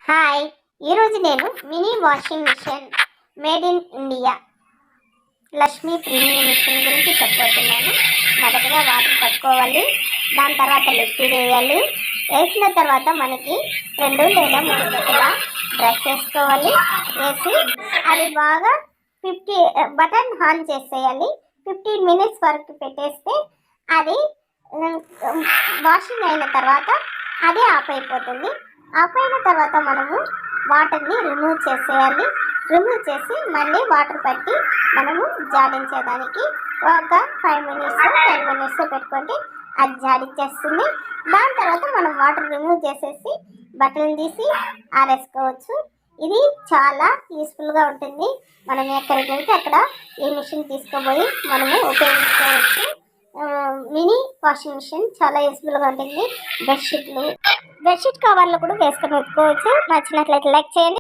Hi, ఈరోజు నేను mini washing machine made in India Lakshmi premium machine గురించి చెప్పబోతున్నాను. మొదటగా వాటర్ పట్టుకోవాలి, దాని తర్వాత లిక్విడ్ వేయాలి. వేసిన తర్వాత మనకి 2 లేదా 3 గంటల బ్రష్ చేసుకోవాలి. వేసి అది బాగా 50 బటన్ ఆన్ చేసేయాలి. 15 మినిట్స్ వరకు పెట్టేస్తే అది వాషింగ్ అయిన తర్వాత అదే ఆఫ్ అయిపోతుంది. ఆఫ్ అయిన తర్వాత మనము వాటర్ని రిమూవ్ చేసేయాలి. రిమూవ్ చేసి మళ్ళీ వాటర్ పట్టి మనము జాడించేదానికి ఒక 5 మినిట్స్ 10 మినిట్స్ పెట్టుకుంటే అది జాడించేస్తుంది. దాని తర్వాత మనం వాటర్ రిమూవ్ చేసేసి బట్టలు తీసి ఆరేసుకోవచ్చు. ఇది చాలా యూస్ఫుల్గా ఉంటుంది. మనం ఎక్కడికి వెళ్తే అక్కడ ఈ మిషన్ తీసుకుపోయి మనము ఉపయోగించుకోవచ్చు. మినీ వాషింగ్ మిషన్ చాలా యూస్ఫుల్గా ఉంటుంది. బెడ్షీట్ కవర్లు కూడా వేసుకొని పెట్టుకోవచ్చు. నచ్చినట్లయితే లైక్ చేయండి.